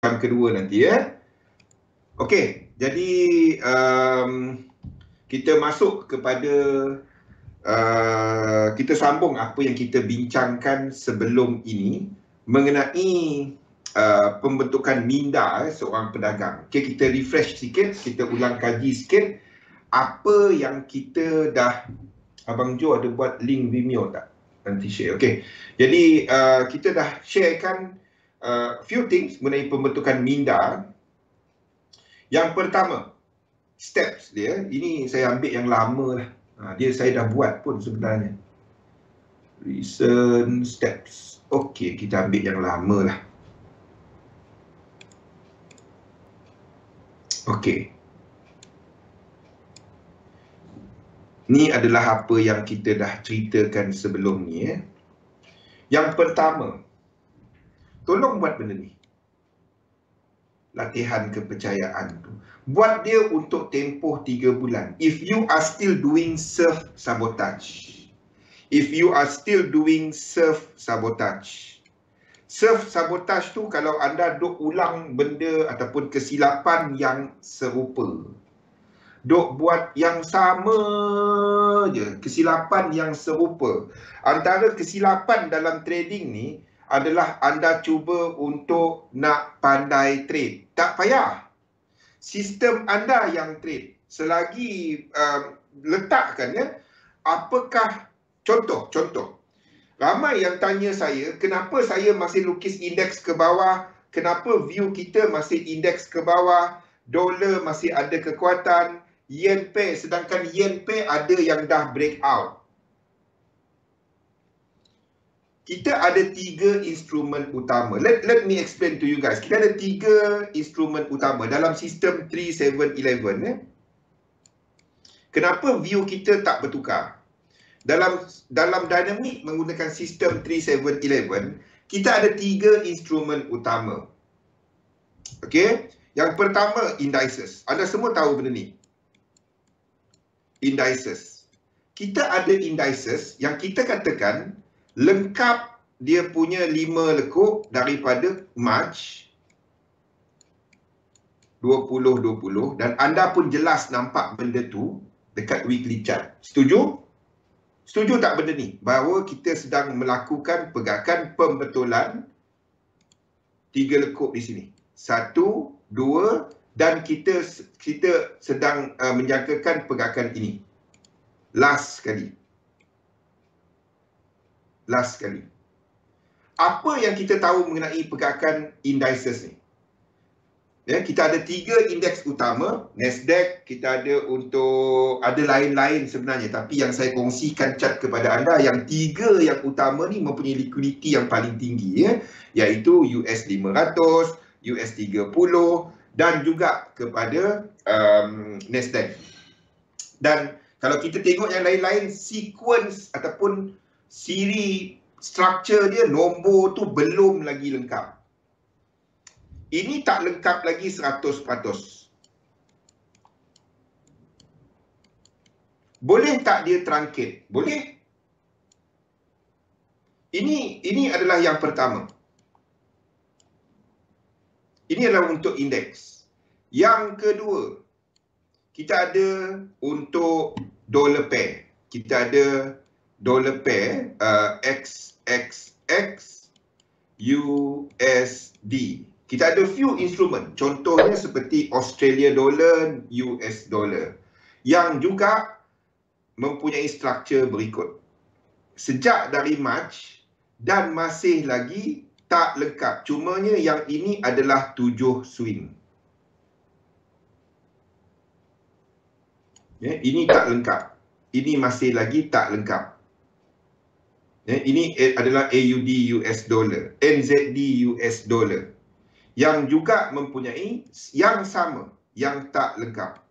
term kedua nanti ya. Okey, jadi kita masuk kepada kita sambung apa yang kita bincangkan sebelum ini mengenai pembentukan minda seorang pedagang. Okey, kita refresh sikit, kita ulang kaji sikit apa yang kita dah. Abang Jo ada buat link Vimeo tak? Nanti share. Okey. Jadi kita dah sharekan few things mengenai pembentukan minda. Yang pertama, steps dia. Ini saya ambil yang lama lah. Dia saya dah buat pun sebenarnya. Recent steps. Okey, kita ambil yang lama lah. Okey. Ni adalah apa yang kita dah ceritakan sebelum ni. Yang pertama, tolong buat benda ni. Latihan kepercayaan tu. Buat dia untuk tempoh 3 bulan. If you are still doing self-sabotage. If you are still doing self-sabotage. Self-sabotage tu kalau anda duk ulang benda ataupun kesilapan yang serupa. Duk buat yang sama je, kesilapan yang serupa. Antara kesilapan dalam trading ni adalah anda cuba untuk nak pandai trade. Tak payah. Sistem anda yang trade. Selagi letakkan ya, apakah contoh. Ramai yang tanya saya, kenapa saya masih lukis indeks ke bawah? Kenapa view kita masih indeks ke bawah? Dolar masih ada kekuatan, yen pair, sedangkan yen pair ada yang dah break out. Kita ada 3 instrumen utama. Let me explain to you guys. Kita ada 3 instrumen utama dalam sistem 3711 ya. Kenapa view kita tak bertukar? Dalam dinamik menggunakan sistem 3711, kita ada 3 instrumen utama. Okey, yang pertama indices. Anda semua tahu benda ni. Indices. Kita ada indices yang kita katakan lengkap dia punya 5 lekuk daripada March 2020 dan anda pun jelas nampak benda tu dekat weekly chart. Setuju? Setuju tak benda ni? Bahawa kita sedang melakukan pergerakan pembetulan 3 lekuk di sini. 1, 2 dan kita sedang menjangkakan pergerakan ini. Last sekali. Apa yang kita tahu mengenai pergerakan indices ni? Ya, kita ada 3 indeks utama. Nasdaq, kita ada untuk, ada lain-lain sebenarnya. Tapi yang saya kongsikan chart kepada anda, yang 3 yang utama ni mempunyai liquidity yang paling tinggi. Ya, iaitu US 500, US 30 dan juga kepada Nasdaq. Dan kalau kita tengok yang lain-lain, sequence ataupun siri structure dia, nombor tu belum lagi lengkap. Ini tak lengkap lagi 100%. Boleh tak dia truncated? Boleh. Ini adalah yang pertama. Ini adalah untuk indeks. Yang kedua, kita ada untuk dollar pair. Kita ada dollar pair XXX USD. Kita ada few instrumen, contohnya seperti Australia dollar, US dollar, yang juga mempunyai struktur berikut. Sejak dari March dan masih lagi tak lengkap. Cumanya yang ini adalah 7 swing. Ya, ini tak lengkap. Ini masih lagi tak lengkap. Ya, ini adalah AUD US dollar, NZD US dollar, yang juga mempunyai yang sama, yang tak lengkap.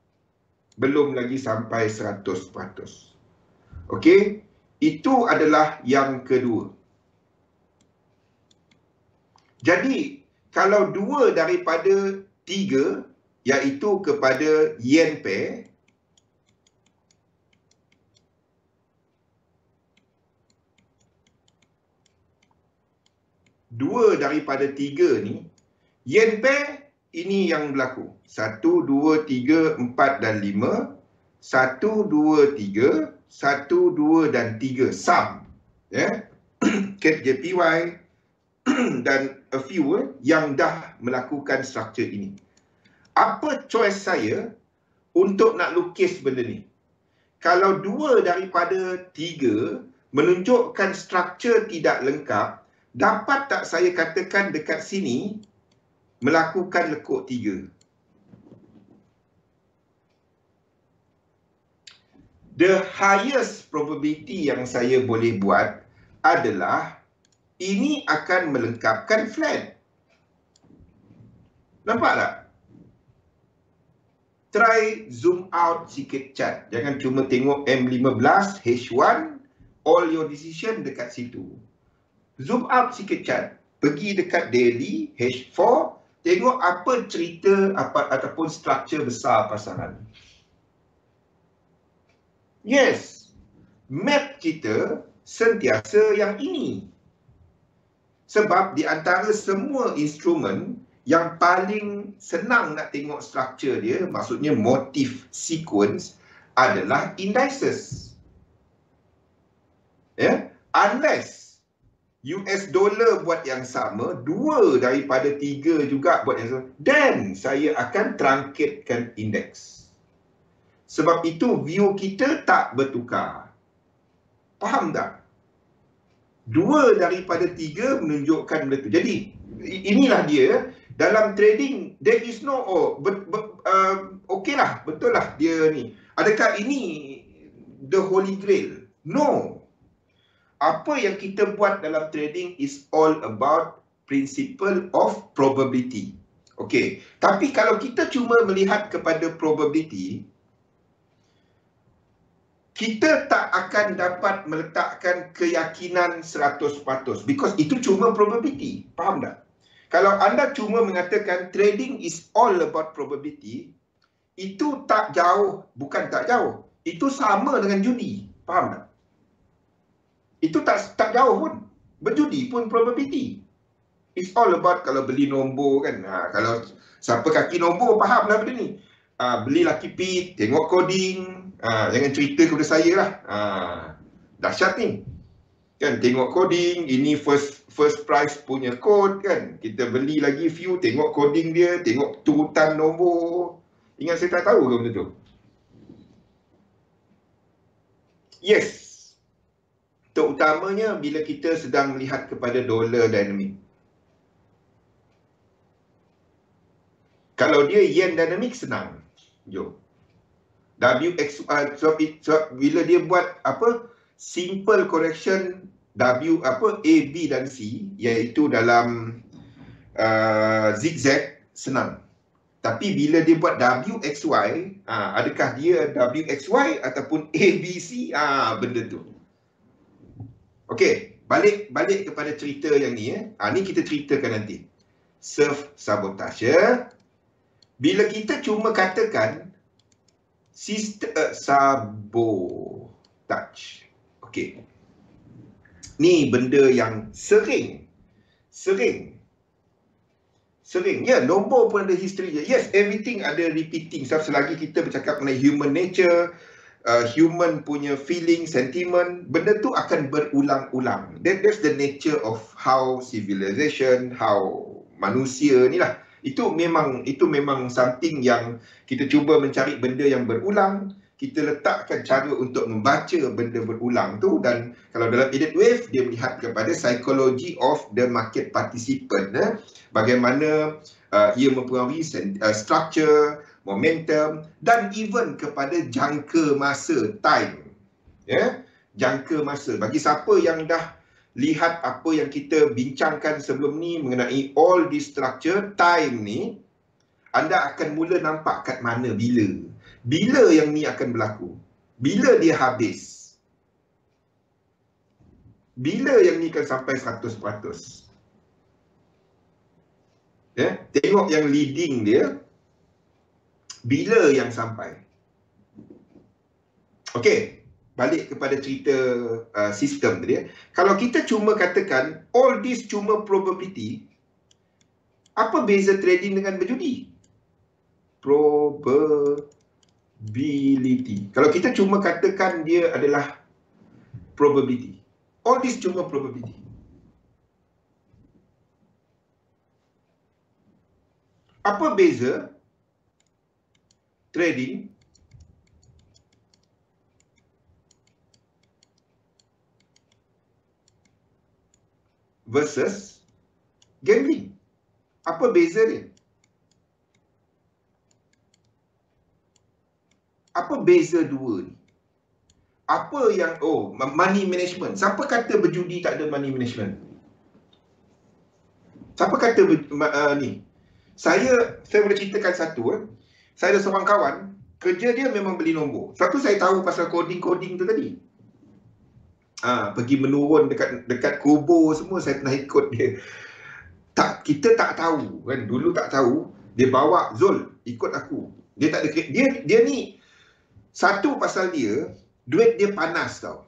Belum lagi sampai 100%. Okey, itu adalah yang kedua. Jadi, kalau 2 daripada 3, iaitu kepada yen pair, dua daripada 3 ni, Yen pair, ini yang berlaku. 1, 2, 3, 4 dan 5. 1, 2, 3. 1, 2 dan 3. Sum. Ya. Cat JPY dan a few yang dah melakukan struktur ini. Apa choice saya untuk nak lukis benda ni? Kalau 2 daripada 3 menunjukkan struktur tidak lengkap, dapat tak saya katakan dekat sini melakukan lekuk 3? The highest probability yang saya boleh buat adalah ini akan melengkapkan flat. Nampak tak? Try zoom out sikit chart. Jangan cuma tengok M15, H1, all your decision dekat situ. Zoom out sikit chart. Pergi dekat daily, H4, tengok apa cerita ataupun struktur besar pasaran. Yes, map kita sentiasa yang ini. Sebab di antara semua instrumen, yang paling senang nak tengok struktur dia, maksudnya motif sequence, adalah indices. Ya, unless US dollar buat yang sama, 2 daripada 3 juga buat yang sama, dan saya akan truncatekan indeks. Sebab itu view kita tak bertukar. Faham tak? 2 daripada 3 menunjukkan benda tu. Jadi inilah dia. Dalam trading, there is no okey lah, betul lah dia ni. Adakah ini the holy grail? No. Apa yang kita buat dalam trading is all about principle of probability. Okey. Tapi kalau kita cuma melihat kepada probability, kita tak akan dapat meletakkan keyakinan 100% because itu cuma probability. Faham tak? Kalau anda cuma mengatakan trading is all about probability, itu tak jauh, bukan tak jauh. Itu sama dengan judi. Faham tak? Itu tak jauh pun. Berjudi pun probability. It's all about kalau beli nombor kan. Kalau siapa kaki nombor faham lah benda ni. Beli Lucky Pit, tengok coding. Jangan cerita kepada saya lah. Dahsyat ni. Kan tengok coding, ini first price punya code kan. Kita beli lagi few, tengok coding dia, tengok turutan nombor. Ingat saya tak tahu ke benda tu? Yes. Terutamanya bila kita sedang melihat kepada dollar dynamic. Kalau dia yen dynamic senang. Jom. Bila dia buat apa simple correction A, B dan C, iaitu dalam zigzag, senang. Tapi bila dia buat WXY, adakah dia WXY ataupun ABC? Benda tu. Okey, balik kepada cerita yang ni. Ni kita ceritakan nanti. Self sabotage. Bila kita cuma katakan sistem sabotage. Okey. Ni benda yang sering. Ya, nombor pun ada history je. Yes, everything ada repeating. Selagi kita bercakap mengenai human nature, human punya feeling, sentiment, benda tu akan berulang-ulang. That's the nature of how civilization, how manusia ni lah. Itu memang something yang kita cuba mencari benda yang berulang. Kita letakkan cara untuk membaca benda berulang tu, dan kalau dalam Elliott Wave dia melihat kepada psychology of the market participant, bagaimana ia mempengaruhi structure, momentum, dan even kepada jangka masa, time. Jangka masa. Bagi siapa yang dah lihat apa yang kita bincangkan sebelum ni mengenai all this structure, time ni, anda akan mula nampak kat mana, bila yang ni akan berlaku, bila dia habis, bila yang ni akan sampai 100%. Tengok yang leading dia, bila yang sampai. Okey, balik kepada cerita sistem tadi. Kalau kita cuma katakan all this cuma probability, Apa beza trading dengan berjudi? Probability. Kalau kita cuma katakan dia adalah probability. All this cuma probability. Apa beza trading versus gambling? Apa beza dia? Apa beza dua ni? Apa yang, money management. Siapa kata berjudi tak ada money management? Siapa kata ni? Saya boleh ceritakan satu. Saya ada seorang kawan, kerja dia memang beli nombor. Satu saya tahu pasal coding tu tadi. Pergi menurun dekat kubur semua, saya pernah ikut dia. Kita tak tahu kan, dulu tak tahu. Dia bawa, Zul, ikut aku. Dia tak ada, dia ni satu pasal dia, duit dia panas tau.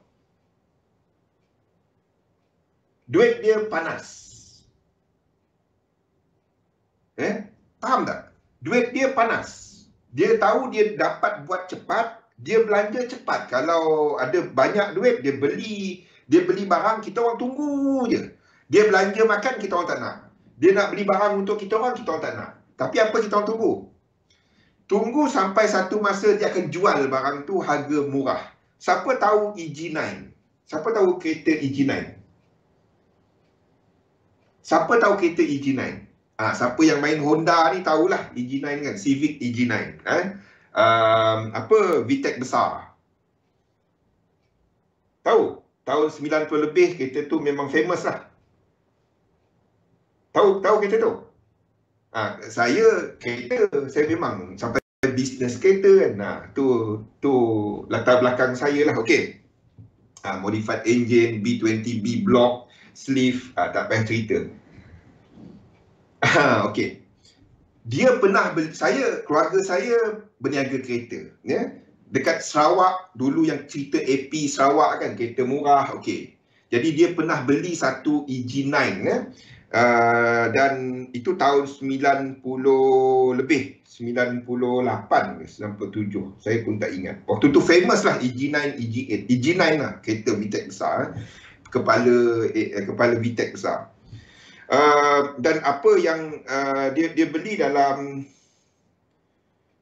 Duit dia panas. Faham tak? Duit dia panas. Dia tahu dia dapat buat cepat, dia belanja cepat. Kalau ada banyak duit, dia beli barang, kita orang tunggu je. Dia belanja makan, kita orang tak nak. Dia nak beli barang untuk kita orang tak nak. Tapi apa kita orang tunggu? Tunggu sampai satu masa dia akan jual barang tu harga murah. Siapa tahu EG9? Siapa tahu kereta EG9? Siapa tahu kereta EG9? Siapa yang main Honda ni tahulah EG9 kan, Civic EG9. VTEC besar. Tahu? Tahun 90 lebih kereta tu memang famous lah. Tahu kereta tu? Saya memang sampai bisnes kereta kan. Tu latar belakang saya lah. Okey. Modified engine, B20, B-block, sleeve, tak payah cerita. Okey. Dia pernah keluarga saya berniaga kereta, ya. Dekat Sarawak dulu yang cerita AP Sarawak kan, kereta murah, okey. Jadi dia pernah beli satu EG9, ya. Dan itu tahun 90 lebih, 98 ke 97. Saya pun tak ingat. Waktu tu famous lah EG9, EG8. EG9 lah kereta VTEC besar, kepala VTEC besar. Dan apa yang dia beli dalam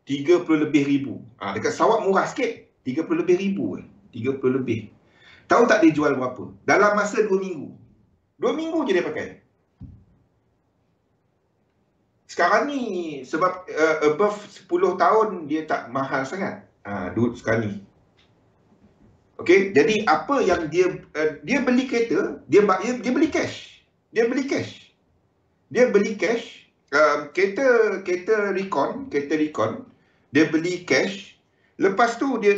30 lebih ribu. Dekat Sarawak murah sikit, 30 lebih ribu. 30 lebih. Tahu tak dia jual berapa? Dalam masa 2 minggu. 2 minggu je dia pakai. Sekarang ni sebab above 10 tahun dia tak mahal sangat. Duit sekarang ni. Okey, jadi apa yang dia beli kereta, dia beli cash. Dia beli cash. Kereta Recon, dia beli cash. Lepas tu dia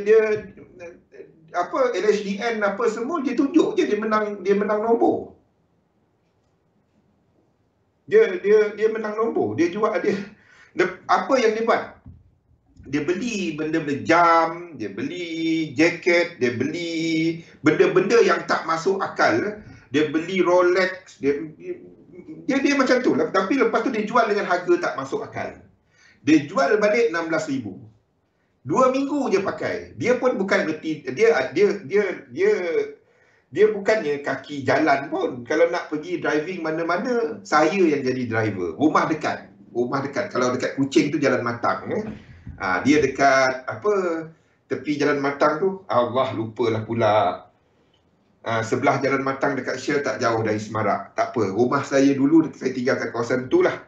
LHDN apa semua dia tunjuk je, dia menang nombor. Dia menang nombor. Dia jual apa yang dia buat? Dia beli benda-benda jam, dia beli jaket, dia beli benda-benda yang tak masuk akal. Dia beli Rolex, dia macam tu lah. Tapi lepas tu dia jual dengan harga tak masuk akal. Dia jual balik 16,000. 2 minggu je pakai. Dia pun bukan berarti dia bukannya kaki jalan pun. Kalau nak pergi driving mana-mana, saya yang jadi driver. Rumah dekat. Kalau dekat Kuching tu Jalan Matang. Dia dekat tepi Jalan Matang tu. Allah, lupalah pula. Sebelah Jalan Matang dekat Shell, tak jauh dari Semarak. Tak apa. Rumah saya dulu, saya tinggal kat kawasan tu lah.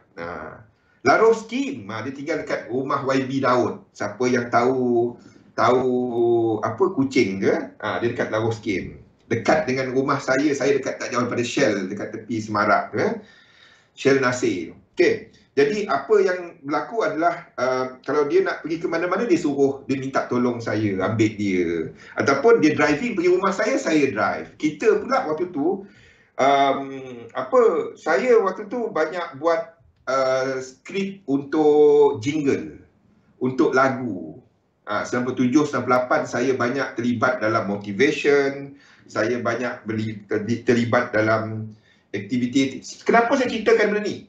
Laro Skim, dia tinggal dekat rumah YB Daud. Siapa yang tahu Kuching ke? Dia dekat Laro Skim. Dekat dengan rumah saya dekat tak jauh daripada Shell, dekat tepi Semarak tu. Shell Nasir. Okey. Jadi apa yang berlaku adalah kalau dia nak pergi ke mana-mana, dia minta tolong saya ambil dia. Ataupun dia driving pergi rumah saya drive. Kita pula waktu tu saya waktu tu banyak buat skrip untuk jingle, untuk lagu. 97, 98 saya banyak terlibat dalam motivation, saya banyak terlibat dalam aktiviti. Kenapa saya ceritakan benda ni?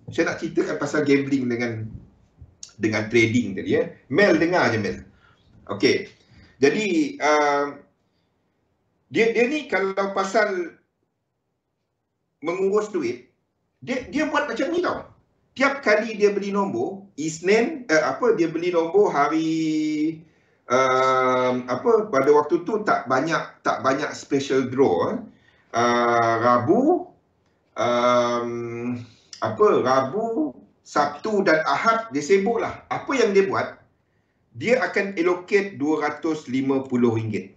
Saya nak ceritakan pasal gambling dengan trading tadi ya. Mel dengar je Mel. Okey. Jadi dia ni kalau pasal mengurus duit, dia buat macam ni tau. Tiap kali dia beli nombor, Isnin dia beli nombor hari pada waktu tu tak banyak special draw. Rabu, Rabu, Sabtu dan Ahad dia sibuk lah. Apa yang dia buat, dia akan allocate RM250.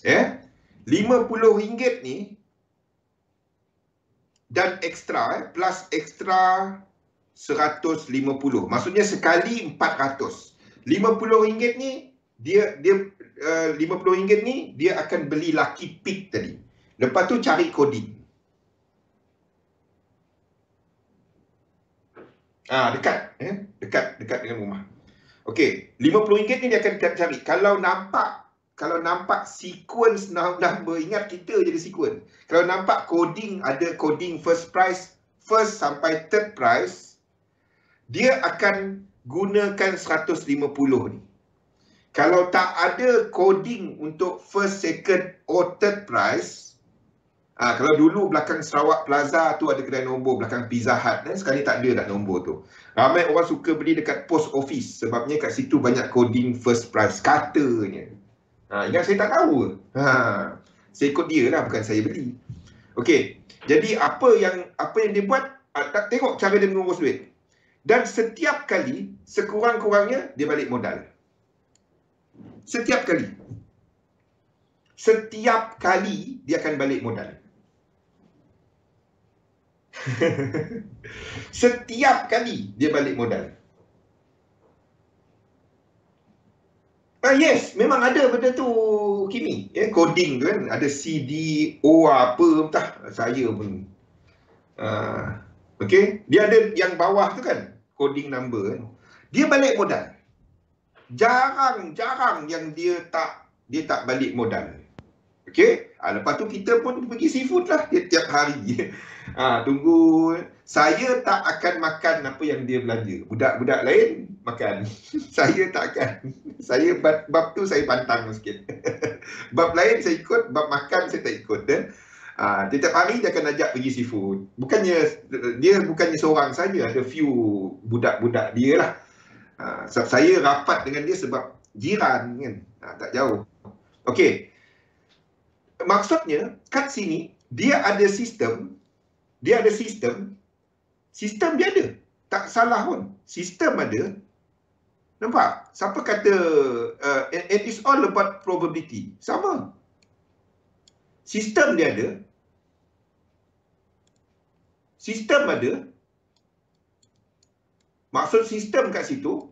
RM50 ni dan ekstra plus ekstra 150. Maksudnya sekali 400. RM50 ni dia RM50 ni dia akan beli lucky pick tadi. Lepas tu cari coding. Dekat dengan rumah. Okey, RM50 ni dia akan cari. Kalau nampak sequence number, ingat kita jadi sequence. Kalau nampak coding, ada coding first price, first sampai third price, dia akan gunakan 150 ni. Kalau tak ada coding untuk first, second or third price, kalau dulu belakang Sarawak Plaza tu ada kedai nombor, belakang Pizza Hut, sekarang tak ada dah nombor tu. Ramai orang suka beli dekat post office sebabnya kat situ banyak coding first price katanya. Ingat saya tak tahu. Saya ikut dia lah, bukan saya beli. Okey. Jadi apa yang dia buat, tengok cara dia mengurus duit. Dan setiap kali sekurang-kurangnya dia balik modal. Setiap kali dia akan balik modal. Setiap kali dia balik modal. Yes, memang ada benda tu Kimi. Coding tu kan, ada CDO apa entah, saya pun. Okey, dia ada yang bawah tu kan, coding number kan. Dia balik modal. Jarang yang dia tak balik modal. Okey, lepas tu kita pun pergi seafood lah tiap hari. Tunggu. Saya tak akan makan apa yang dia belanja. Budak-budak lain makan. Saya tak akan. Saya bab tu saya pantang sikit. Bab lain saya ikut, bab makan saya tak ikut. Tiap hari dia akan ajak pergi seafood. Dia bukannya seorang saja, ada few budak-budak dia lah. Saya rapat dengan dia sebab jiran kan. Tak jauh. Okey. Maksudnya kat sini dia ada sistem. Sistem dia ada. Tak salah pun. Sistem ada. Nampak? Siapa kata it is all about probability. Sama. Sistem dia ada. Sistem ada. Maksud sistem kat situ,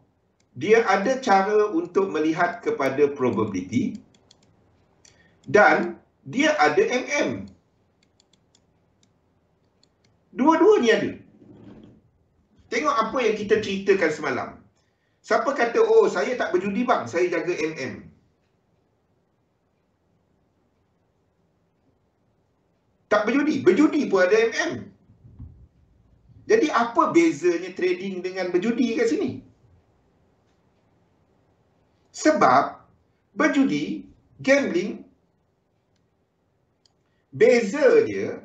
dia ada cara untuk melihat kepada probability dan dia ada MM. Dua-dua ni ada. Tengok apa yang kita ceritakan semalam. Siapa kata, oh saya tak berjudi bang, saya jaga MM. Tak berjudi. Berjudi pun ada MM. Jadi apa bezanya trading dengan berjudi kat sini? Sebab berjudi, gambling, beza dia.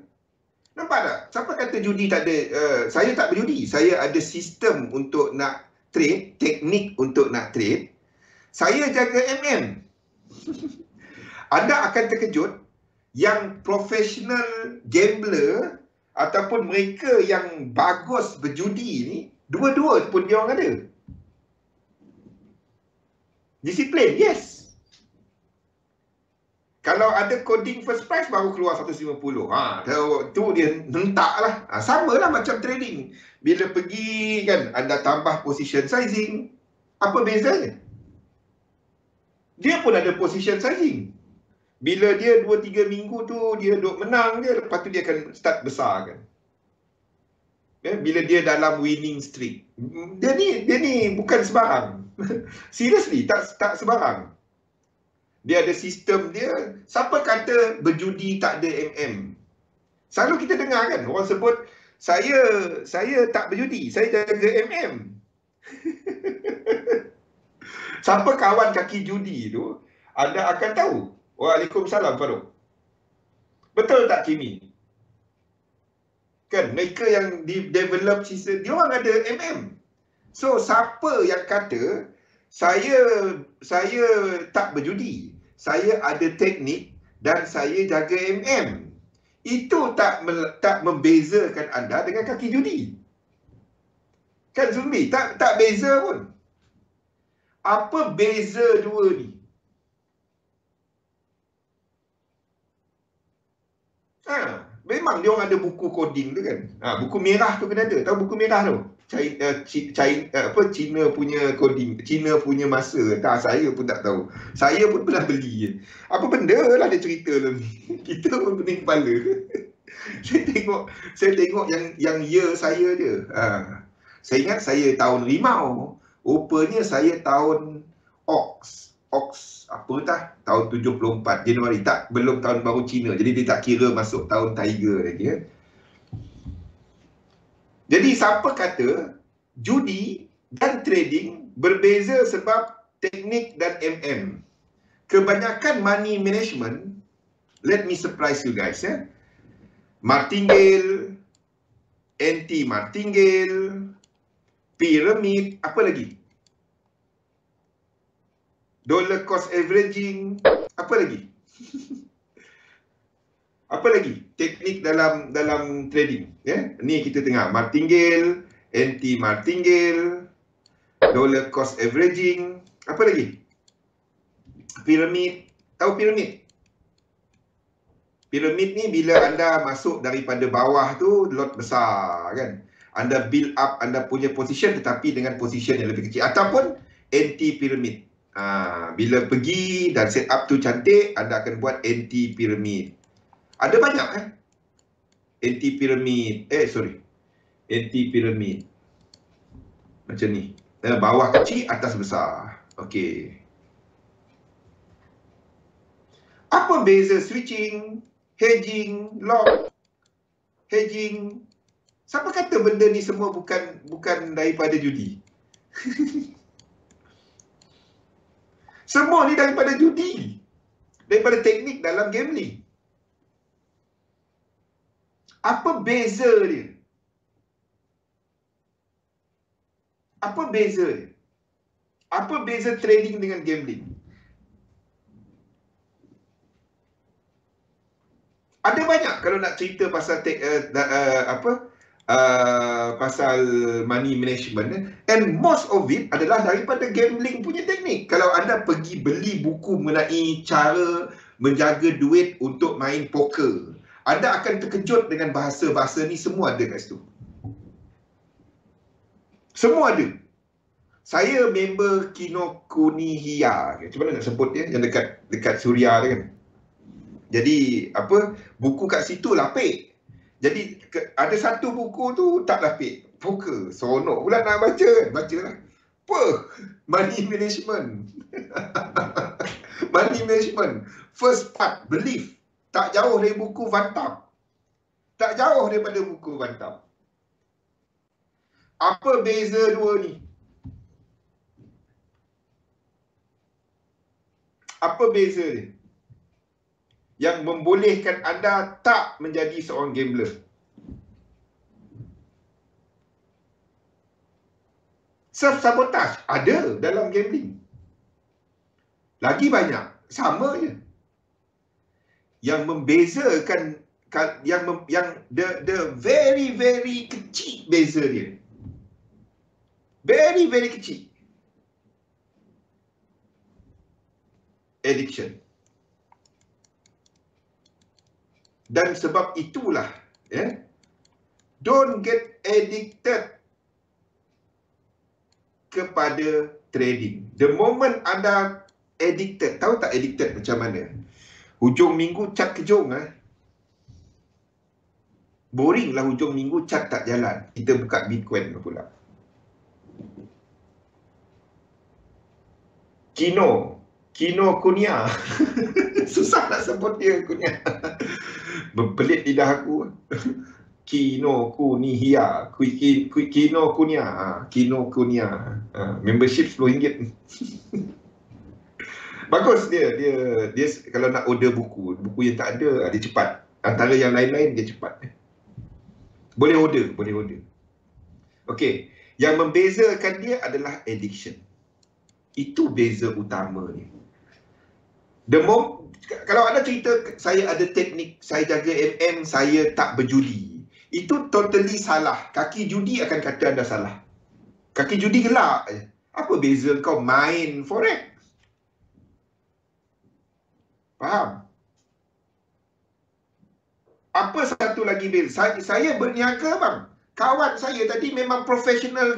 Nampak tak? Siapa kata judi tak ada? Saya tak berjudi. Saya ada sistem untuk nak trade, teknik untuk nak trade. Saya jaga MM. Anda akan terkejut yang professional gambler ataupun mereka yang bagus berjudi ni, dua-dua pun dia orang ada. Disiplin, yes. Kalau ada coding first price baru keluar 150. Tu dia hentak lah. Sama lah macam trading. Bila pergi kan, anda tambah position sizing. Apa bezanya? Dia pun ada position sizing. Bila dia 2-3 minggu tu, dia duk menang je. Lepas tu dia akan start besar kan. Bila dia dalam winning streak. Dia ni bukan sebarang. Seriously, tak sebarang. Dia ada sistem dia. Siapa kata berjudi tak ada MM? Selalu kita dengar kan, orang sebut Saya tak berjudi, saya jaga MM. Siapa kawan kaki judi tu, anda akan tahu. Waalaikumsalam, Farouk. Betul tak, Kimi? Kan, mereka yang develop sistem, dia orang ada MM. So, siapa yang kata, saya tak berjudi, saya ada teknik dan saya jaga MM. Itu tak membezakan anda dengan kaki judi. Kan, Zumbi? Tak beza pun. Apa beza dua ni? Memang dia orang ada buku coding tu kan. Buku merah tu kena ada. Tahu buku merah tu? Cina punya coding, Cina punya masa. Saya pun tak tahu. Saya pun pernah beli. Apa benda lah dia cerita dalam ni. Kita pun pening kepala. Saya tengok yang year saya je. Saya ingat saya tahun rimau. Rupanya saya tahun Ox apa tahun 74 Januari, tak, belum tahun baru Cina, jadi dia tak kira masuk tahun Tiger lagi ya. Jadi siapa kata judi dan trading berbeza sebab teknik dan MM? Kebanyakan money management, let me surprise you guys ya. Martingale, anti-martingale, pyramid, apa lagi? Dollar cost averaging, apa lagi? Apa lagi? Teknik dalam trading, ya. Ni kita tengah martingale, anti-martingale, dollar cost averaging, apa lagi? Piramid. Tahu piramid? Piramid ni bila anda masuk daripada bawah tu lot besar kan. Anda build up anda punya position tetapi dengan position yang lebih kecil, ataupun anti-piramid. Bila pergi dan set up tu cantik, anda akan buat anti-pyramid. Ada banyak anti-pyramid. Anti-pyramid. Macam ni. Bawah kecil, atas besar. Okey. Apa beza switching, hedging, long, hedging? Siapa kata benda ni semua bukan daripada judi? Semua ni daripada judi. Daripada teknik dalam gambling. Apa beza dia? Apa beza dia? Apa beza trading dengan gambling? Ada banyak kalau nak cerita pasal pasal money management, and most of it adalah daripada gambling punya teknik. Kalau anda pergi beli buku mengenai cara menjaga duit untuk main poker, anda akan terkejut dengan bahasa-bahasa ni, semua ada kat situ. Semua ada. Saya member Kinokuniya, macam mana nak sebut dia, yang dekat Suria tu kan. Jadi buku kat situ lapik. Jadi ada satu buku tu tak lapik, poker. Seronok pula nak baca. Bacalah. Apa? Money management. Money management. First part, belief. Tak jauh dari buku Van Tam. Tak jauh daripada buku Van Tam. Apa beza dua ni? Apa beza dia? Yang membolehkan anda tak menjadi seorang gambler. Self-sabotage ada dalam gambling. Lagi banyak, sama je. Yang membezakan, yang the very very kecil beza dia. Very very kecil. Addiction. Dan sebab itulah, don't get addicted kepada trading. The moment anda addicted, tahu tak addicted macam mana? Hujung minggu cat kejung. Boring lah hujung minggu cat tak jalan. Kita buka Bitcoin pula. Kinokuniya. Susah nak sebut dia, Kunia. Berpelit lidah aku. Kinokuniya, Kinokuniya, Kinokuniya. Membership RM10. Bagus dia kalau nak order buku yang tak ada, dia cepat. Antara yang lain-lain dia cepat. Boleh order. Okey, yang membezakan dia adalah addiction. Itu beza utama ni. Kalau anda cerita saya ada teknik, saya jaga saya tak berjudi, itu totally salah. Kaki judi akan kata anda salah. Kaki judi gelak je. Apa beza kau main forex? Faham? Apa satu lagi beza? Saya berniaga bang. Kawan saya tadi memang professional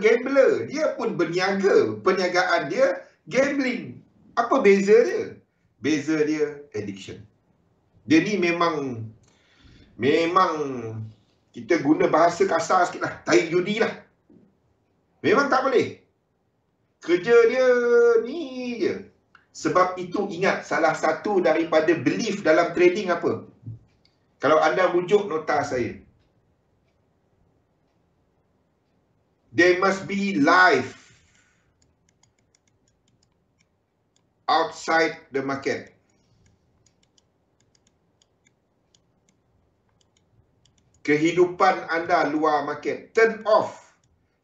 gambler. Dia pun berniaga. Perniagaan dia gambling. Apa beza dia? Beza dia addiction. Dia ni memang kita guna bahasa kasar sikit lah. Tarik judi lah. Memang tak boleh. Kerja dia ni je. Sebab itu ingat, salah satu daripada belief dalam trading apa? Kalau anda rujuk nota saya, there must be life outside the market. Kehidupan anda luar market. Turn off.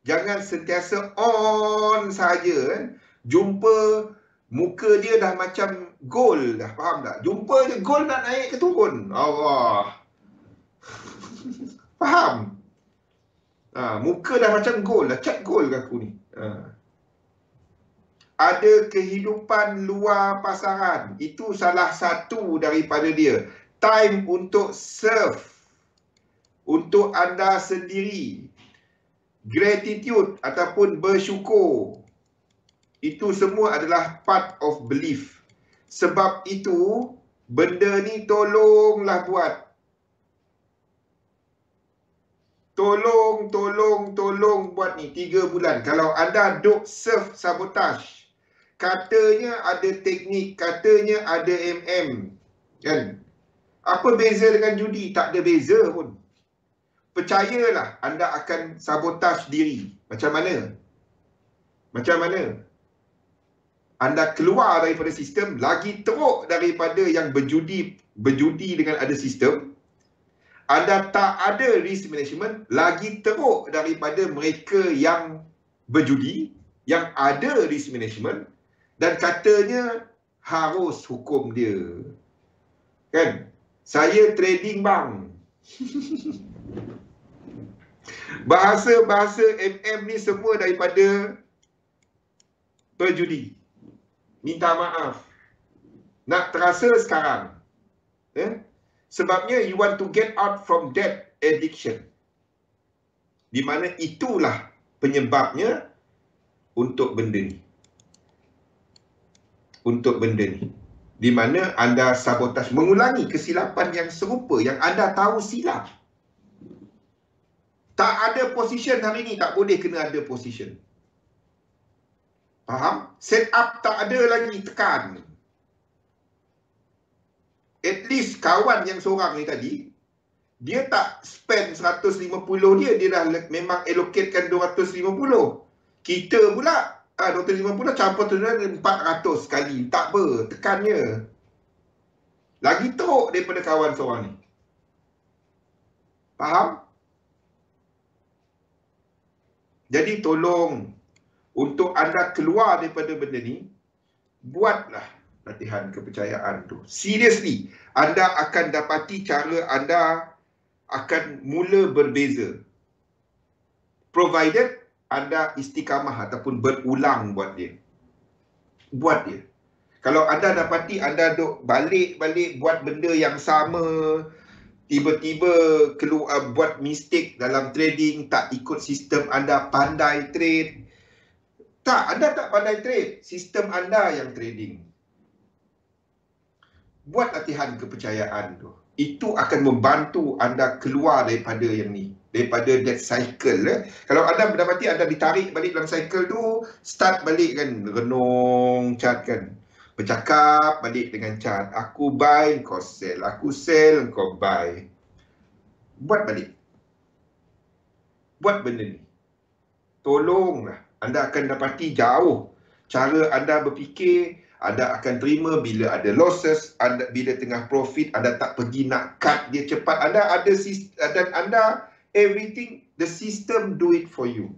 Jangan sentiasa on saja. Jumpa muka dia dah macam gold dah, faham tak? Jumpa je gold nak naik ke turun. Allah. Faham? Muka dah macam gold dah, cat gold ke aku ni. Ada kehidupan luar pasaran. Itu salah satu daripada dia. Time untuk serve. Untuk anda sendiri. Gratitude ataupun bersyukur. Itu semua adalah part of belief. Sebab itu, benda ni tolonglah buat. Tolong buat ni 3 bulan. Kalau anda duk serve sabotage, katanya ada teknik, katanya ada kan? Apa beza dengan judi? Tak ada beza pun. Percayalah, anda akan sabotage diri. Macam mana? Anda keluar daripada sistem, lagi teruk daripada yang berjudi dengan ada sistem. Anda tak ada risk management, lagi teruk daripada mereka yang berjudi, yang ada risk management, dan katanya harus hukum dia. Kan? Saya trading bang. Bahasa-bahasa ni semua daripada berjudi. Minta maaf. Nak terasa sekarang. Sebabnya you want to get out from that addiction. Di mana itulah penyebabnya untuk benda ni. Di mana anda sabotaj, mengulangi kesilapan yang serupa yang anda tahu silap. Tak ada position hari ni, tak boleh kena ada position. Faham? Set up tak ada lagi, tekan. At least kawan yang seorang ni tadi, dia tak spend 150 dia dah memang allocatekan 250. Kita pula 250 campur tu 400 sekali. Tak apa, tekannya. Lagi teruk daripada kawan seorang ni. Faham? Jadi tolong, untuk anda keluar daripada benda ni, buatlah latihan kepercayaan tu. Seriously, anda akan dapati cara anda akan mula berbeza. Provided anda istiqamah ataupun berulang buat dia. Buat dia. Kalau anda dapati anda duk balik-balik buat benda yang sama, tiba-tiba keluar buat mistake dalam trading, tak ikut sistem anda, pandai trade. Tak, anda tak pandai trade. Sistem anda yang trading. Buat latihan kepercayaan tu. Itu akan membantu anda keluar daripada yang ni. Daripada that cycle. Kalau anda mendapati anda ditarik balik dalam cycle tu, start balik kan, renung, cat kan. Bercakap balik dengan chart. Aku buy, kau sell. Aku sell, kau buy. Buat balik. Buat benda ni. Tolonglah. Anda akan dapati jauh cara anda berfikir. Anda akan terima bila ada losses, bila tengah profit, anda tak pergi nak cut dia cepat. Anda ada dan anda everything, the system do it for you.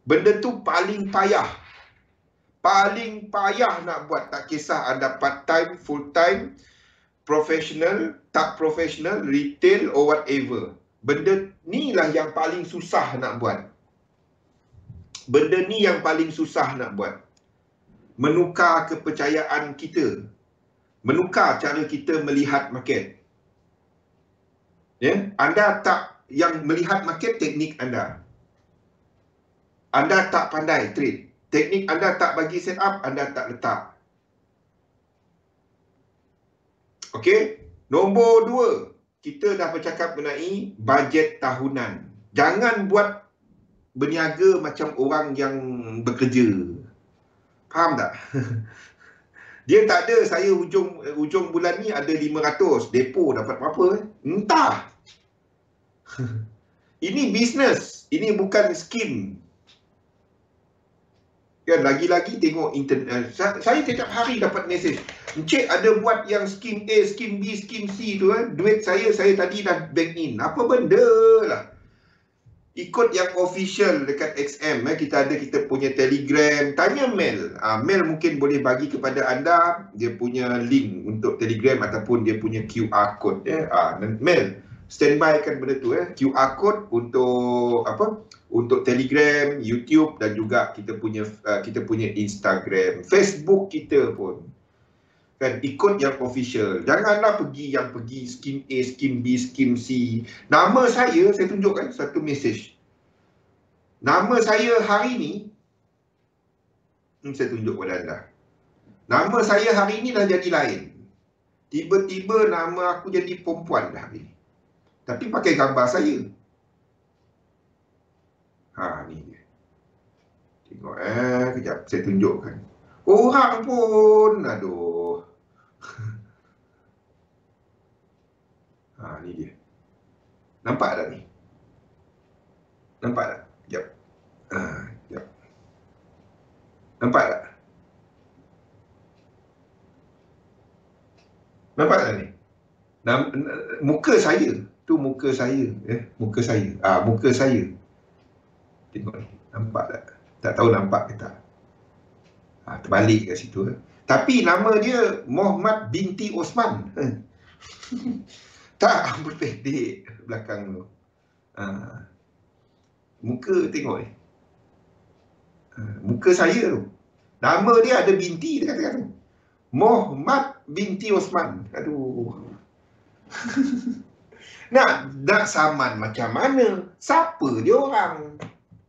Benda tu paling payah. Paling payah nak buat. Tak kisah anda part time, full time, professional, tak professional, retail or whatever. Benda ni lah yang paling susah nak buat. Benda ni yang paling susah nak buat. Menukar kepercayaan kita. Menukar cara kita melihat market. Ya, anda tak, yang melihat market teknik anda. Anda tak pandai trade. Teknik anda tak bagi set up, anda tak letak. Okey. Nombor 2, kita dah bercakap mengenai bajet tahunan. Jangan buat berniaga macam orang yang bekerja. Faham tak? Dia tak ada, saya hujung bulan ni ada 500, depo dapat berapa? Entah. Ini bisnes, ini bukan skim. Kan, lagi-lagi tengok internet. Saya setiap hari dapat mesej. Encik ada buat yang skim A, skim B, skim C tu. Duit saya tadi dah bank in. Apa benda lah. Ikut yang official dekat XM. Kita punya Telegram. Tanya Mel. Mel mungkin boleh bagi kepada anda dia punya link untuk Telegram ataupun dia punya QR code. Mel, standby kan benda tu. QR code untuk apa? Untuk Telegram, YouTube dan juga kita punya Instagram, Facebook kita pun. Kan, ikut yang official. Janganlah pergi skim A, skim B, skim C. Nama saya tunjukkan satu mesej. Nama saya hari ni, saya tunjuk kepada anda. Nama saya hari ni dah jadi lain. Tiba-tiba nama aku jadi perempuan dah hari ni. Tapi pakai gambar saya. Ni dia. Tengok kejap saya tunjukkan. Orang pun aduh. Ni dia. Nampak tak ni? Nampak tak? Sekejap. Sekejap. Nampak tak? Nampak tak ni? Muka saya. Tu muka saya. Muka saya. Muka saya. Tengok ni. Nampak tak? Tak tahu nampak ke tak? Terbalik kat situ. Tapi nama dia Muhammad binti Osman. Tak, rambut pendek belakang tu. Muka tengok ni. Muka saya tu. Nama dia ada binti dia kata tu. Muhammad binti Osman. Aduh. Nak saman macam mana? Siapa dia orang?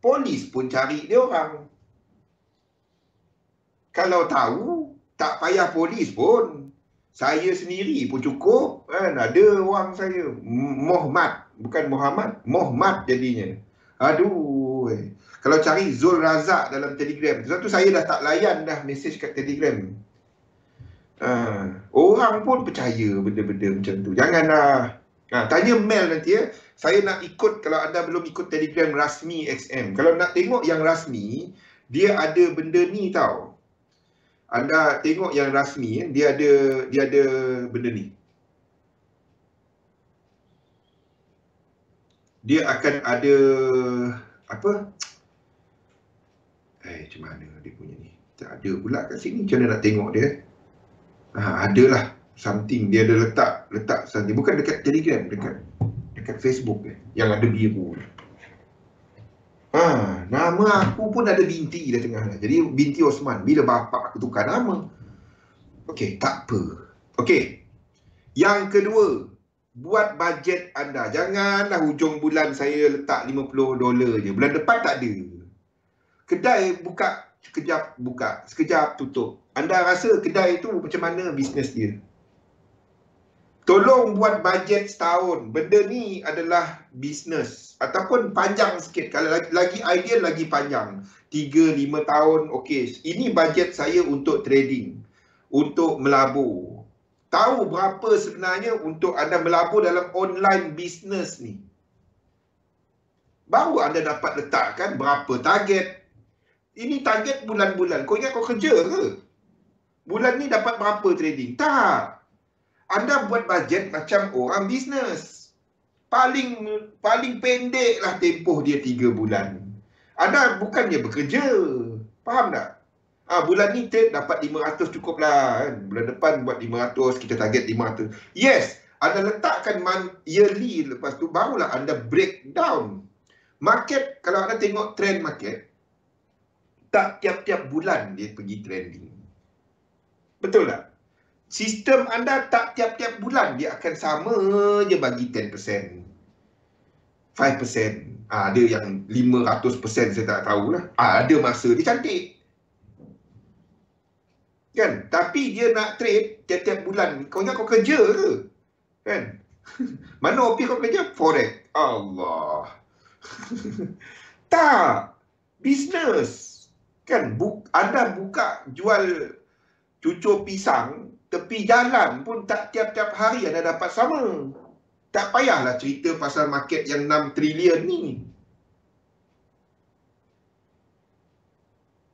Polis pun cari dia orang. Kalau tahu, tak payah polis pun. Saya sendiri pun cukup. Ada orang saya. Muhammad. Bukan Muhammad. Muhammad jadinya. Aduh. Kalau cari Zul Razak dalam Telegram. Sebab tu saya dah tak layan dah mesej kat Telegram. Orang pun percaya benda-benda macam tu. Janganlah. Tanya Mel nanti ya. Saya nak ikut, kalau anda belum ikut Telegram rasmi XM. Kalau nak tengok yang rasmi, dia ada benda ni tau. Anda tengok yang rasmi, dia ada benda ni. Dia akan ada apa? Macam mana dia punya ni? Tak ada pula kat sini. Macam mana nak tengok dia? Adalah something. Dia ada letak something. Bukan dekat Telegram, dekat Facebook yang ada biru. Nama aku pun ada binti dah tengah. Jadi binti Osman. Bila bapa aku tukar nama. Okey, tak apa. Okey. Yang kedua, buat bajet anda. Janganlah hujung bulan saya letak $50 je. Bulan depan tak ada. Kedai buka, sekejap buka, sekejap tutup. Anda rasa kedai tu macam mana bisnes dia? Tolong buat bajet setahun. Benda ni adalah bisnes. Ataupun panjang sikit. Kalau lagi ideal, lagi panjang. 3-5 tahun, okey, ini bajet saya untuk trading, untuk melabur. Tahu berapa sebenarnya untuk anda melabur dalam online business ni. Baru anda dapat letakkan berapa target. Ini target bulan-bulan. Kau ingat kau kerja ke? Bulan ni dapat berapa trading? Tak. Anda buat bajet macam orang bisnes. Paling pendek lah tempoh dia 3 bulan. Anda bukannya bekerja. Faham tak? Bulan ni trade dapat 500 cukup lah. Kan? Bulan depan buat 500, kita target 500. Yes, anda letakkan yearly, lepas tu barulah anda breakdown. Market, kalau anda tengok trend market, tak tiap-tiap bulan dia pergi trending. Betul tak? Sistem anda tak tiap-tiap bulan dia akan sama je bagi 10%. 5%. Ada yang 500% saya tak tahulah. Ada masa dia cantik. Kan? Tapi dia nak trade tiap-tiap bulan. Kau ingat kau kerja ke? Kan? Mana OP kau kerja? Forex. Allah. Tak. Business. Kan? Anda buka jual cucur pisang, tepi jalan pun tak tiap-tiap hari anda dapat sama. Tak payahlah cerita pasal market yang 6 trilion ni.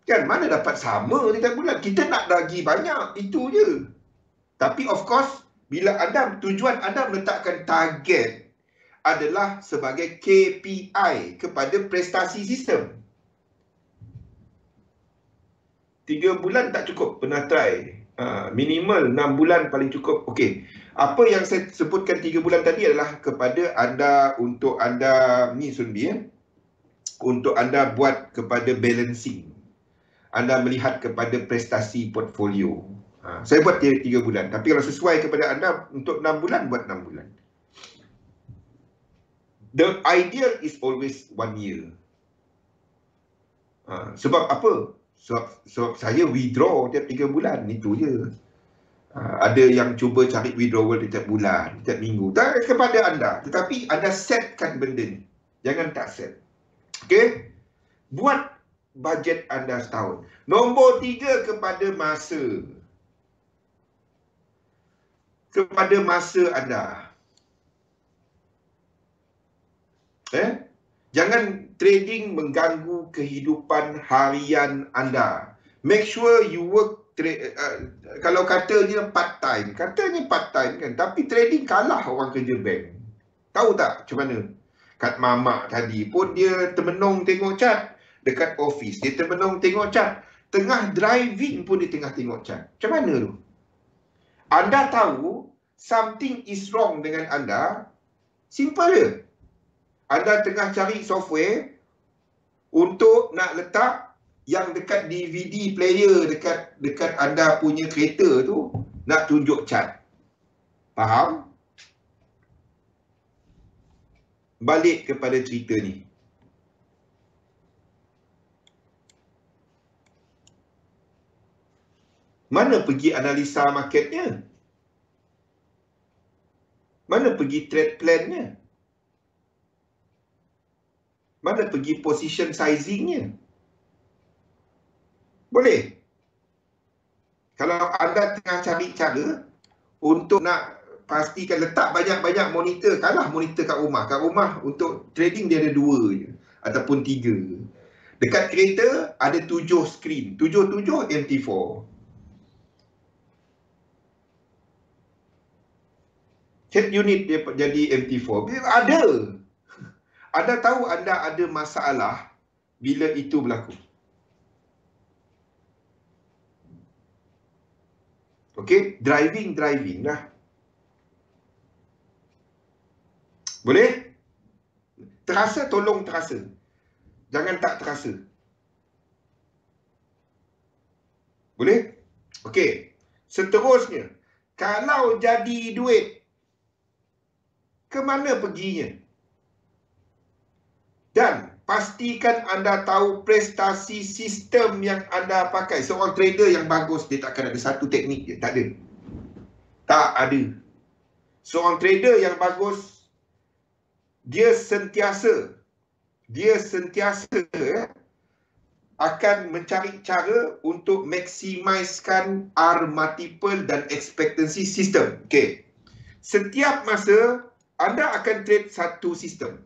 Kan, mana dapat sama tiap bulan. Kita nak bagi banyak, itu je. Tapi of course, bila tujuan anda meletakkan target adalah sebagai KPI kepada prestasi sistem. 3 bulan tak cukup, pernah try. Minimal 6 bulan paling cukup. Okey. Apa yang saya sebutkan 3 bulan tadi adalah kepada anda, untuk anda ni Sunbi, untuk anda buat kepada balancing. Anda melihat kepada prestasi portfolio. Saya buat 3 bulan. Tapi kalau sesuai kepada anda untuk 6 bulan, buat 6 bulan. The ideal is always 1 year. Sebab apa? Sebab saya withdraw tiap 3 bulan. Itu je. Ada yang cuba cari withdrawal tiap bulan, tiap minggu. Tak, kepada anda. Tetapi anda setkan benda ni. Jangan tak set. Okey? Buat bajet anda setahun. Nombor 3, kepada masa. Kepada masa anda. Jangan trading mengganggu kehidupan harian anda. Make sure you work, kalau katanya part time. Katanya part time kan. Tapi trading kalah orang kerja bank. Tahu tak macam mana? Kat mamak tadi pun dia termenung tengok cat. Dekat office dia termenung tengok cat. Tengah driving pun dia tengah tengok cat. Macam mana tu? Anda tahu something is wrong dengan anda. Simple je. Anda tengah cari software untuk nak letak yang dekat DVD player dekat anda punya kereta tu, nak tunjuk cat. Faham? Balik kepada cerita ni. Mana pergi analisa marketnya? Mana pergi trade plannya? Mana pergi position sizingnya? Boleh. Kalau anda tengah cari cara untuk nak pastikan letak banyak-banyak monitor, kalah monitor kat rumah. Kat rumah untuk trading dia ada 2 je. Ataupun 3. Dekat kereta ada 7 skrin. 7 MT4. Head unit dia jadi MT4. Ada. Anda tahu anda ada masalah bila itu berlaku. Okey, driving lah. Boleh? Terasa, tolong terasa. Jangan tak terasa. Boleh? Okey. Seterusnya, kalau jadi duit, ke mana perginya? Dan pastikan anda tahu prestasi sistem yang anda pakai. Seorang trader yang bagus, dia takkan ada satu teknik je. Tak ada. Tak ada. Seorang trader yang bagus, dia sentiasa akan mencari cara untuk maksimiskan R multiple dan expectancy system. Okey. Setiap masa anda akan trade satu sistem.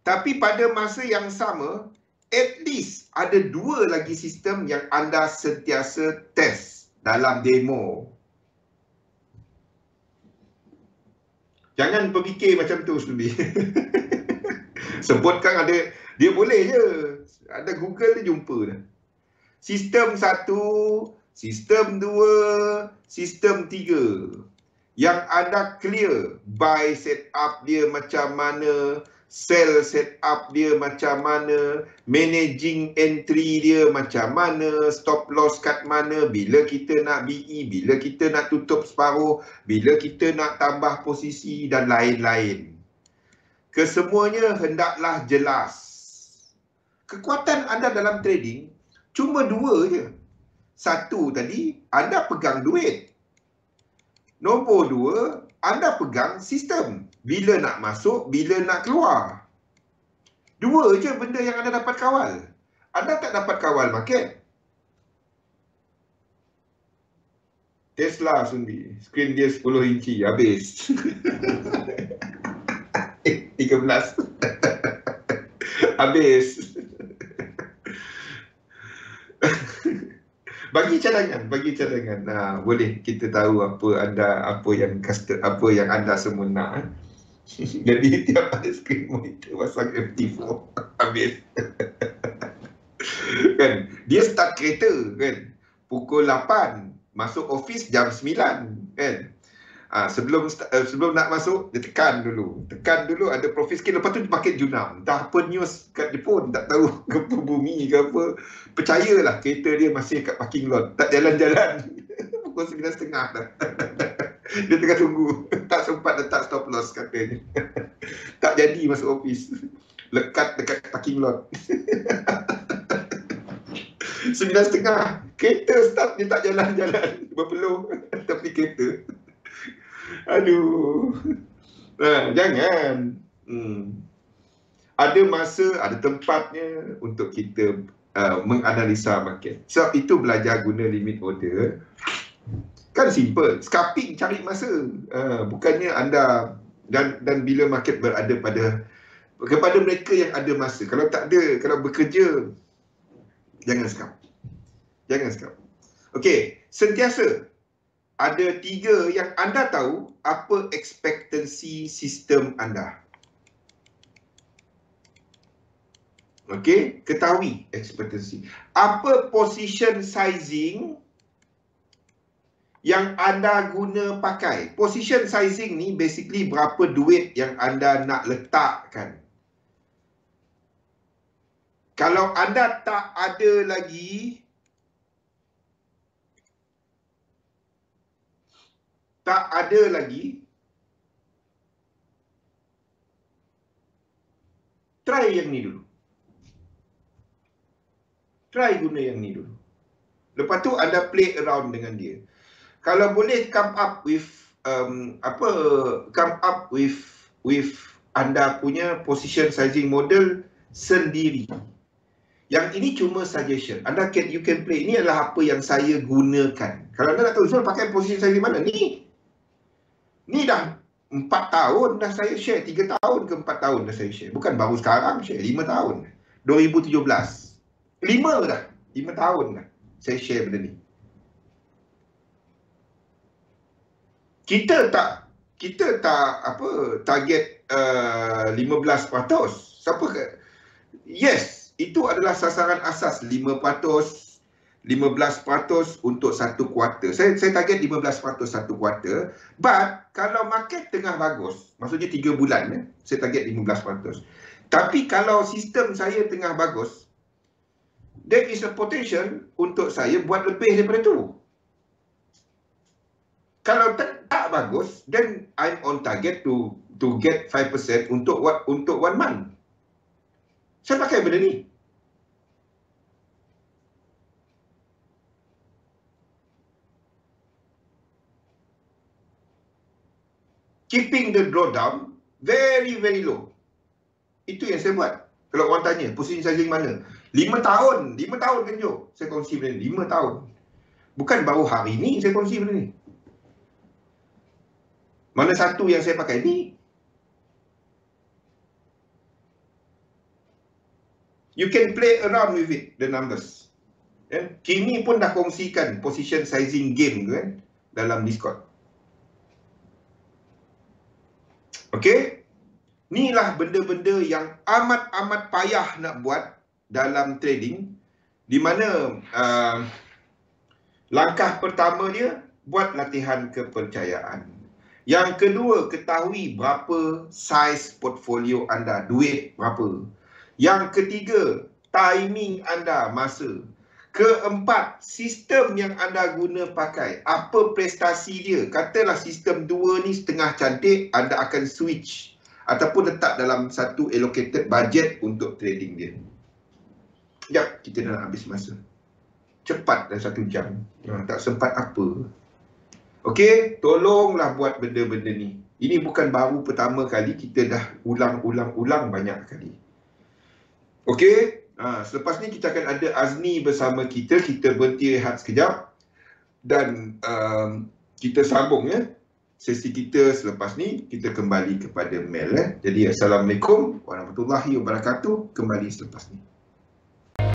Tapi pada masa yang sama, at least ada dua lagi sistem yang anda sentiasa test dalam demo. Jangan berfikir macam tu, Studi. Sebutkan ada, dia boleh je. Ada Google dia jumpa dah. Sistem 1, sistem 2, sistem 3. Yang anda clear, buy setup dia macam mana, sell setup dia macam mana, managing entry dia macam mana, stop loss kat mana, bila kita nak BE, bila kita nak tutup separuh, bila kita nak tambah posisi dan lain-lain. Kesemuanya hendaklah jelas. Kekuatan anda dalam trading cuma dua je. Satu tadi, anda pegang duit. Nombor dua, anda pegang sistem. Bila nak masuk, bila nak keluar. Dua je benda yang anda dapat kawal. Anda tak dapat kawal market. Tesla, Sundi. Skrin dia 10 inci. Habis. 13. Habis. Bagi cadangan. Nah, boleh kita tahu apa yang anda semua nak. Jadi tiap ada screen monitor pasang MT4 habis. Kan? Dia start kereta kan. Pukul 8, masuk office jam 9 kan. Sebelum nak masuk, dia tekan dulu ada profit sikit, lepas tu dia pakai junam. Entah apa news kat Jepun, tak tahu gempa bumi ke apa. Percayalah kereta dia masih kat parking lot, tak jalan-jalan. Pukul 9.30 dah. Dia tengah tunggu, tak sempat letak stop loss katanya. Tak jadi masuk office, lekat dekat parking lot. 9.30 kereta start, dia tak jalan-jalan, berpeluh tepi kereta. Aduh. Jangan. Ada masa, ada tempatnya untuk kita menganalisa market. Sebab itu belajar guna limit order. Kan simple. Scalping cari masa. Bukannya anda dan bila market berada kepada mereka yang ada masa. Kalau tak ada, kalau bekerja, jangan scalp. Okey, sentiasa ada 3 yang anda tahu apa ekspektasi sistem anda. Okey, ketahui ekspektasi. Apa position sizing yang anda guna pakai? Position sizing ni basically berapa duit yang anda nak letakkan. Kalau anda tak ada lagi, try yang ni dulu. Try guna yang ni dulu. Lepas tu anda play around dengan dia. Kalau boleh come up with anda punya position sizing model sendiri. Yang ini cuma suggestion. You can play. Ini adalah apa yang saya gunakan. Kalau anda nak tahu Zul pakai position sizing mana? Ni dah 4 tahun dah saya share. 3 tahun ke 4 tahun dah saya share. Bukan baru sekarang share. 5 tahun. 2017. 5 dah. 5 tahun dah saya share benda ni. Kita tak target 15%. Siapa yes, itu adalah sasaran asas 5%, 15% untuk satu kuarter. Saya target 15% satu kuarter. But kalau market tengah bagus, maksudnya 3 bulan, saya target 15%. Tapi kalau sistem saya tengah bagus, there is a potential untuk saya buat lebih daripada tu. Kalau tak bagus, then I'm on target to get 5% untuk 1 month. Saya pakai benda ni. Keeping the drawdown very, very low. Itu yang saya buat. Kalau orang tanya, position sizing mana? 5 tahun. 5 tahun kan Jo? Saya kongsi benda ni. 5 tahun. Bukan baru hari ni saya kongsi benda ni. Mana satu yang saya pakai ni? You can play around with it, the numbers. Kimi pun dah kongsikan position sizing game kan dalam Discord. Okey? Inilah benda-benda yang amat-amat payah nak buat dalam trading, di mana langkah pertama dia, buat latihan kepercayaan. Yang kedua, ketahui berapa saiz portfolio anda, duit berapa. Yang ketiga, timing anda, masa. Keempat, sistem yang anda guna pakai, apa prestasi dia. Katalah sistem 2 ni setengah cantik, anda akan switch ataupun letak dalam satu allocated budget untuk trading dia. Sekejap, kita dah nak habis masa. Cepat dah 1 jam. Tak sempat apa. Okey, tolonglah buat benda-benda ni. Ini bukan baru pertama kali, kita dah ulang-ulang banyak kali. Okey, selepas ni kita akan ada Azni bersama kita. Kita berhenti rehat sekejap. Dan kita sambung ya. Sesi kita selepas ni, kita kembali kepada mail. Jadi Assalamualaikum warahmatullahi wabarakatuh. Kembali selepas ni.